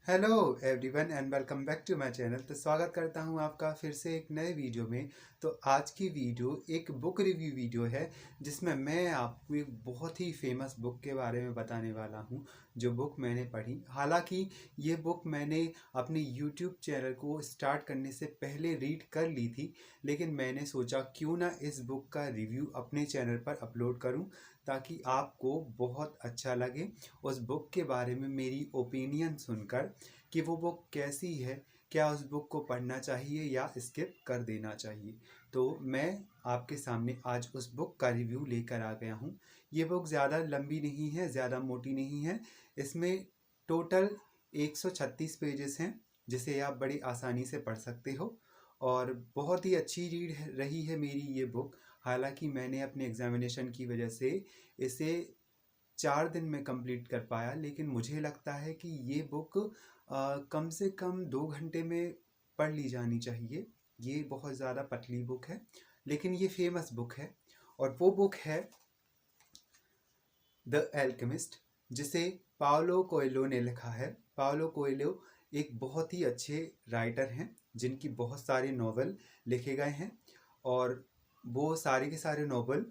Hello everyone and welcome back to my channel. तो स्वागत करता हूं आपका फिर से एक नए वीडियो में। तो आज की वीडियो एक बुक रिव्यू वीडियो है जिसमें मैं आपको एक बहुत ही फेमस बुक के बारे में बताने वाला हूं जो बुक मैंने पढ़ी। हालांकि ये बुक मैंने अपने यूट्यूब चैनल को स्टार्ट करने से पहले रीड कर ली थी, लेकिन मैंने सोचा क्यों ना इस बुक का रिव्यू अपने चैनल पर अपलोड करूं ताकि आपको बहुत अच्छा लगे उस बुक के बारे में मेरी ओपिनियन सुनकर कि वो बुक कैसी है, क्या उस बुक को पढ़ना चाहिए या स्किप कर देना चाहिए। तो मैं आपके सामने आज उस बुक का रिव्यू लेकर आ गया हूँ। ये बुक ज़्यादा लंबी नहीं है, ज़्यादा मोटी नहीं है। इसमें टोटल 136 पेजेस हैं जिसे आप बड़ी आसानी से पढ़ सकते हो और बहुत ही अच्छी रीड रही है मेरी ये बुक। हालांकि मैंने अपने एग्जामिनेशन की वजह से इसे 4 दिन में कंप्लीट कर पाया, लेकिन मुझे लगता है कि ये बुक कम से कम 2 घंटे में पढ़ ली जानी चाहिए। ये बहुत ज़्यादा पतली बुक है लेकिन ये फेमस बुक है और वो बुक है द एल्केमिस्ट, जिसे पाओलो कोएल्हो ने लिखा है। पाओलो कोएल्हो एक बहुत ही अच्छे राइटर हैं जिनकी बहुत सारे नॉवल लिखे गए हैं और वो सारे के सारे नॉवल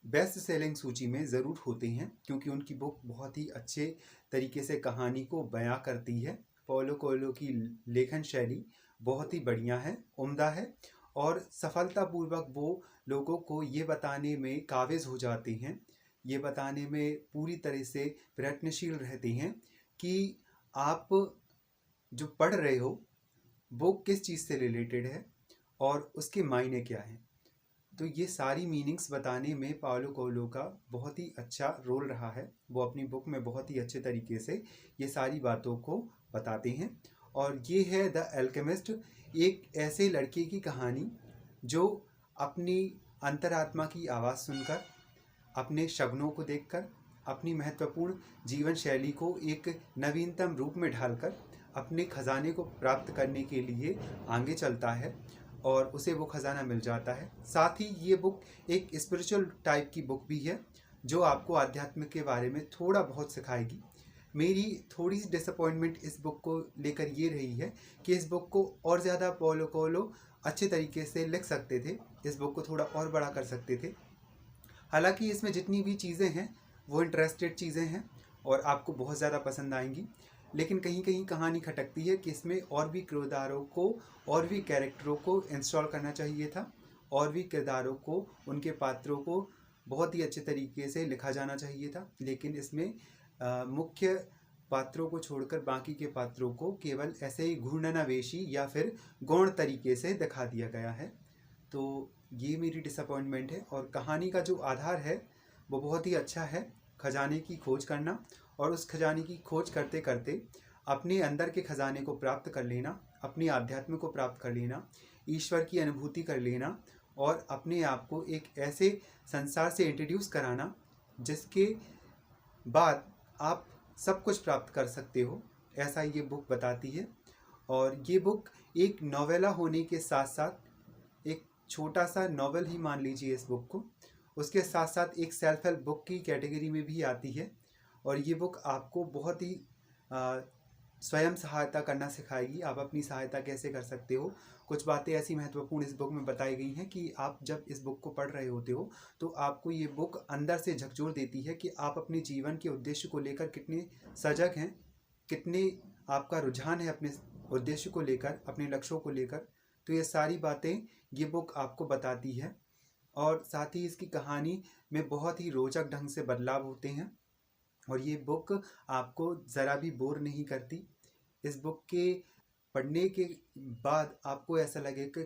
बेस्ट सेलिंग सूची में ज़रूर होते हैं क्योंकि उनकी बुक बहुत ही अच्छे तरीके से कहानी को बयां करती है। पाओलो कोएल्हो की लेखन शैली बहुत ही बढ़िया है, उम्दा है और सफलतापूर्वक वो लोगों को ये बताने में काबिज हो जाते हैं, ये बताने में पूरी तरह से प्रयत्नशील रहते हैं कि आप जो पढ़ रहे हो वो किस चीज़ से रिलेटेड है और उसके मायने क्या हैं। तो ये सारी मीनिंग्स बताने में पाओलो कोएल्हो का बहुत ही अच्छा रोल रहा है। वो अपनी बुक में बहुत ही अच्छे तरीके से ये सारी बातों को बताते हैं और ये है द एल्केमिस्ट, एक ऐसे लड़के की कहानी जो अपनी अंतरात्मा की आवाज़ सुनकर, अपने शगनों को देखकर, अपनी महत्वपूर्ण जीवन शैली को एक नवीनतम रूप में ढालकर अपने खजाने को प्राप्त करने के लिए आगे चलता है और उसे वो खजाना मिल जाता है। साथ ही ये बुक एक स्पिरिचुअल टाइप की बुक भी है जो आपको आध्यात्म के बारे में थोड़ा बहुत सिखाएगी। मेरी थोड़ी सी डिसअपॉइंटमेंट इस बुक को लेकर ये रही है कि इस बुक को और ज़्यादा पाओलो कोएल्हो अच्छे तरीके से लिख सकते थे, इस बुक को थोड़ा और बड़ा कर सकते थे। हालांकि इसमें जितनी भी चीज़ें हैं वो इंटरेस्टेड चीज़ें हैं और आपको बहुत ज़्यादा पसंद आएंगी, लेकिन कहीं कहीं कहानी खटकती है कि इसमें और भी किरदारों को और भी कैरेक्टरों को इंस्टॉल करना चाहिए था और भी किरदारों को, उनके पात्रों को बहुत ही अच्छे तरीके से लिखा जाना चाहिए था। लेकिन इसमें मुख्य पात्रों को छोड़कर बाकी के पात्रों को केवल ऐसे ही घूर्णनावेशी या फिर गौण तरीके से दिखा दिया गया है। तो ये मेरी डिसअपॉइंटमेंट है और कहानी का जो आधार है वो बहुत ही अच्छा है, खजाने की खोज करना और उस खजाने की खोज करते करते अपने अंदर के खजाने को प्राप्त कर लेना, अपने आध्यात्म को प्राप्त कर लेना, ईश्वर की अनुभूति कर लेना और अपने आप को एक ऐसे संसार से इंट्रोड्यूस कराना जिसके बाद आप सब कुछ प्राप्त कर सकते हो, ऐसा ये बुक बताती है। और ये बुक एक नोवेला होने के साथ साथ एक छोटा सा नॉवल ही मान लीजिए इस बुक को, उसके साथ साथ एक सेल्फ हेल्प बुक की कैटेगरी में भी आती है और ये बुक आपको बहुत ही स्वयं सहायता करना सिखाएगी। आप अपनी सहायता कैसे कर सकते हो, कुछ बातें ऐसी महत्वपूर्ण इस बुक में बताई गई हैं कि आप जब इस बुक को पढ़ रहे होते हो तो आपको ये बुक अंदर से झकझोर देती है कि आप अपने जीवन के उद्देश्य को लेकर कितने सजग हैं, कितने आपका रुझान है अपने उद्देश्य को लेकर, अपने लक्ष्यों को लेकर। तो ये सारी बातें ये बुक आपको बताती है और साथ ही इसकी कहानी में बहुत ही रोचक ढंग से बदलाव होते हैं और ये बुक आपको ज़रा भी बोर नहीं करती। इस बुक के पढ़ने के बाद आपको ऐसा लगेगा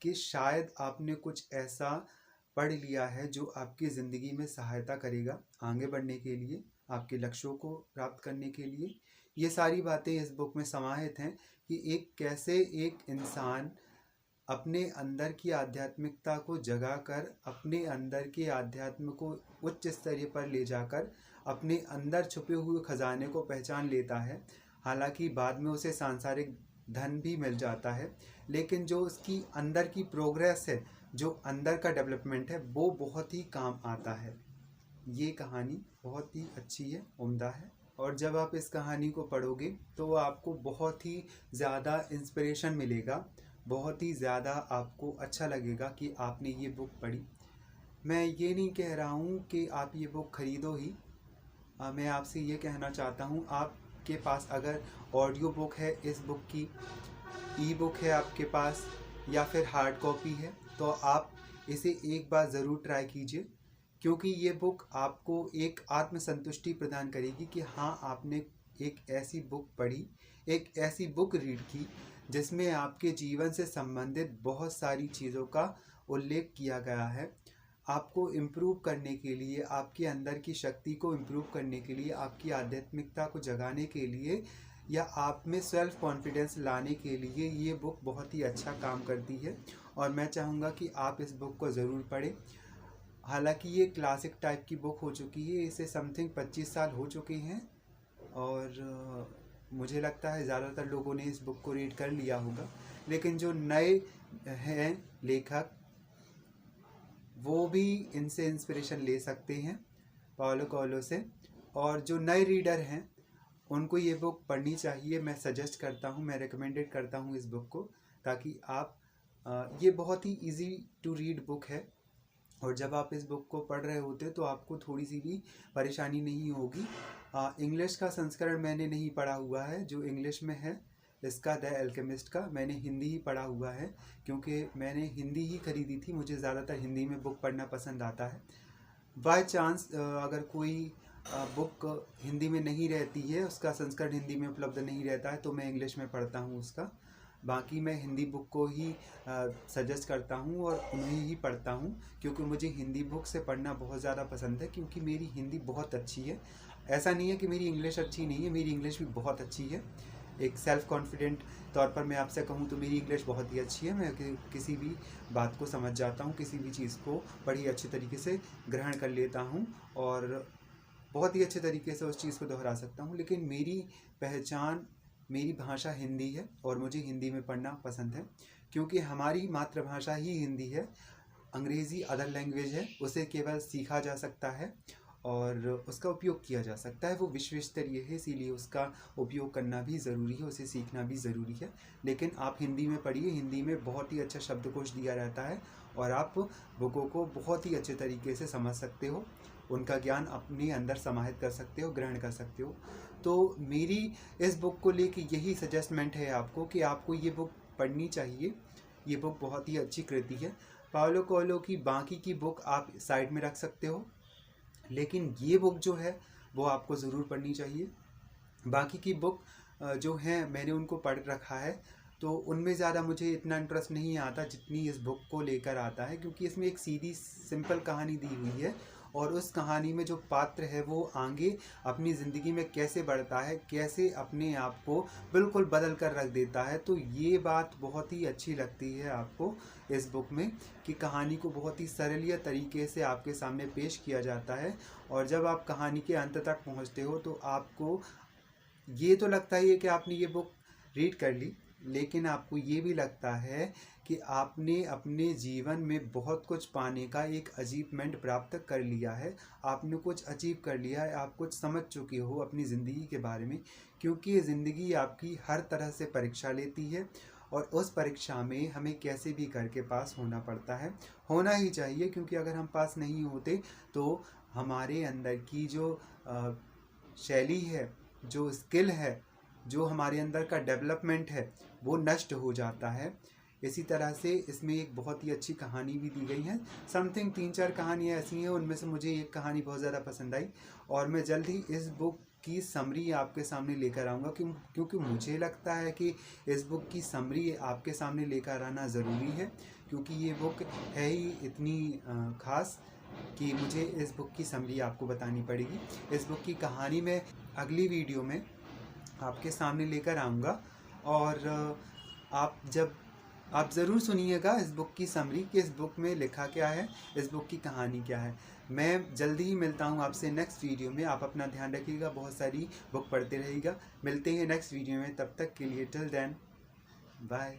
कि शायद आपने कुछ ऐसा पढ़ लिया है जो आपकी ज़िंदगी में सहायता करेगा आगे बढ़ने के लिए, आपके लक्ष्यों को प्राप्त करने के लिए। ये सारी बातें इस बुक में समाहित हैं कि एक कैसे एक इंसान अपने अंदर की आध्यात्मिकता को जगाकर, अपने अंदर के आध्यात्म को उच्च स्तरीय पर ले जाकर अपने अंदर छुपे हुए खजाने को पहचान लेता है। हालांकि बाद में उसे सांसारिक धन भी मिल जाता है, लेकिन जो उसकी अंदर की प्रोग्रेस है, जो अंदर का डेवलपमेंट है, वो बहुत ही काम आता है। ये कहानी बहुत ही अच्छी है, उम्दा है। और जब आप इस कहानी को पढ़ोगे तो आपको बहुत ही ज़्यादा इंस्पिरेशन मिलेगा, बहुत ही ज़्यादा आपको अच्छा लगेगा कि आपने ये बुक पढ़ी। मैं ये नहीं कह रहा हूँ कि आप ये बुक ख़रीदो ही। मैं आपसे ये कहना चाहता हूँ, आपके पास अगर ऑडियो बुक है इस बुक की, ई बुक है आपके पास, या फिर हार्ड कॉपी है, तो आप इसे एक बार ज़रूर ट्राई कीजिए, क्योंकि ये बुक आपको एक आत्मसंतुष्टि प्रदान करेगी कि हाँ, आपने एक ऐसी बुक पढ़ी, एक ऐसी बुक रीड की जिसमें आपके जीवन से संबंधित बहुत सारी चीज़ों का उल्लेख किया गया है। आपको इम्प्रूव करने के लिए, आपके अंदर की शक्ति को इम्प्रूव करने के लिए, आपकी आध्यात्मिकता को जगाने के लिए, या आप में सेल्फ कॉन्फिडेंस लाने के लिए ये बुक बहुत ही अच्छा काम करती है। और मैं चाहूँगा कि आप इस बुक को ज़रूर पढ़ें। हालांकि ये क्लासिक टाइप की बुक हो चुकी है, इसे समथिंग 25 साल हो चुके हैं, और मुझे लगता है ज़्यादातर लोगों ने इस बुक को रीड कर लिया होगा। लेकिन जो नए हैं लेखक, वो भी इनसे इंस्पिरेशन ले सकते हैं, पाओलो कोएल्हो से। और जो नए रीडर हैं उनको ये बुक पढ़नी चाहिए। मैं सजेस्ट करता हूँ, मैं रिकमेंडेड करता हूँ इस बुक को, ताकि आप ये बहुत ही इजी टू रीड बुक है, और जब आप इस बुक को पढ़ रहे होते तो आपको थोड़ी सी भी परेशानी नहीं होगी। इंग्लिश का संस्करण मैंने नहीं पढ़ा हुआ है, जो इंग्लिश में है इसका द अल्केमिस्ट का, मैंने हिंदी ही पढ़ा हुआ है, क्योंकि मैंने हिंदी ही खरीदी थी। मुझे ज़्यादातर हिंदी में बुक पढ़ना पसंद आता है। बाय चांस अगर कोई बुक हिंदी में नहीं रहती है, उसका संस्करण हिंदी में उपलब्ध नहीं रहता है, तो मैं इंग्लिश में पढ़ता हूँ उसका। बाकी मैं हिंदी बुक को ही सजेस्ट करता हूँ और उन्हें ही पढ़ता हूँ, क्योंकि मुझे हिंदी बुक से पढ़ना बहुत ज़्यादा पसंद है, क्योंकि मेरी हिंदी बहुत अच्छी है। ऐसा नहीं है कि मेरी इंग्लिश अच्छी नहीं है, मेरी इंग्लिश भी बहुत अच्छी है। एक सेल्फ कॉन्फिडेंट तौर पर मैं आपसे कहूँ तो मेरी इंग्लिश बहुत ही अच्छी है। मैं किसी भी बात को समझ जाता हूँ, किसी भी चीज़ को बड़ी अच्छी तरीके से ग्रहण कर लेता हूँ, और बहुत ही अच्छे तरीके से उस चीज़ को दोहरा सकता हूँ। लेकिन मेरी पहचान, मेरी भाषा हिंदी है, और मुझे हिंदी में पढ़ना पसंद है, क्योंकि हमारी मातृभाषा ही हिंदी है। अंग्रेज़ी अदर लैंग्वेज है, उसे केवल सीखा जा सकता है और उसका उपयोग किया जा सकता है। वो विश्व स्तरीय है, इसीलिए उसका उपयोग करना भी ज़रूरी है, उसे सीखना भी ज़रूरी है। लेकिन आप हिंदी में पढ़िए, हिंदी में बहुत ही अच्छा शब्दकोश दिया रहता है, और आप बुकों को बहुत ही अच्छे तरीके से समझ सकते हो, उनका ज्ञान अपने अंदर समाहित कर सकते हो, ग्रहण कर सकते हो। तो मेरी इस बुक को लेके यही सजेस्टमेंट है आपको कि आपको ये बुक पढ़नी चाहिए। ये बुक बहुत ही अच्छी कृति है। पाओलो कोएल्हो की बाकी की बुक आप साइड में रख सकते हो, लेकिन ये बुक जो है वो आपको ज़रूर पढ़नी चाहिए। बाकी की बुक जो हैं मैंने उनको पढ़ रखा है, तो उनमें ज़्यादा मुझे इतना इंटरेस्ट नहीं आता जितनी इस बुक को लेकर आता है, क्योंकि इसमें एक सीधी सिंपल कहानी दी हुई है, और उस कहानी में जो पात्र है वो आगे अपनी ज़िंदगी में कैसे बढ़ता है, कैसे अपने आप को बिल्कुल बदल कर रख देता है। तो ये बात बहुत ही अच्छी लगती है आपको इस बुक में, कि कहानी को बहुत ही सरलीय तरीके से आपके सामने पेश किया जाता है, और जब आप कहानी के अंत तक पहुंचते हो तो आपको ये तो लगता ही है कि आपने ये बुक रीड कर ली, लेकिन आपको ये भी लगता है कि आपने अपने जीवन में बहुत कुछ पाने का एक अचीवमेंट प्राप्त कर लिया है। आपने कुछ अचीव कर लिया है, आप कुछ समझ चुके हो अपनी ज़िंदगी के बारे में, क्योंकि ये ज़िंदगी आपकी हर तरह से परीक्षा लेती है, और उस परीक्षा में हमें कैसे भी करके पास होना पड़ता है, होना ही चाहिए, क्योंकि अगर हम पास नहीं होते तो हमारे अंदर की जो शैली है, जो स्किल है, जो हमारे अंदर का डेवलपमेंट है, वो नष्ट हो जाता है। इसी तरह से इसमें एक बहुत ही अच्छी कहानी भी दी गई है। समथिंग 3-4 कहानियाँ ऐसी हैं, उनमें से मुझे एक कहानी बहुत ज़्यादा पसंद आई, और मैं जल्द ही इस बुक की समरी आपके सामने लेकर आऊँगा, क्योंकि मुझे लगता है कि इस बुक की समरी आपके सामने लेकर आना ज़रूरी है, क्योंकि ये बुक है ही इतनी ख़ास कि मुझे इस बुक की समरी आपको बतानी पड़ेगी। इस बुक की कहानी मैं अगली वीडियो में आपके सामने लेकर आऊँगा, और आप ज़रूर सुनिएगा इस बुक की समरी कि इस बुक में लिखा क्या है, इस बुक की कहानी क्या है। मैं जल्दी ही मिलता हूँ आपसे नेक्स्ट वीडियो में। आप अपना ध्यान रखिएगा, बहुत सारी बुक पढ़ते रहिएगा। मिलते हैं नेक्स्ट वीडियो में, तब तक के लिए टिल देन बाय।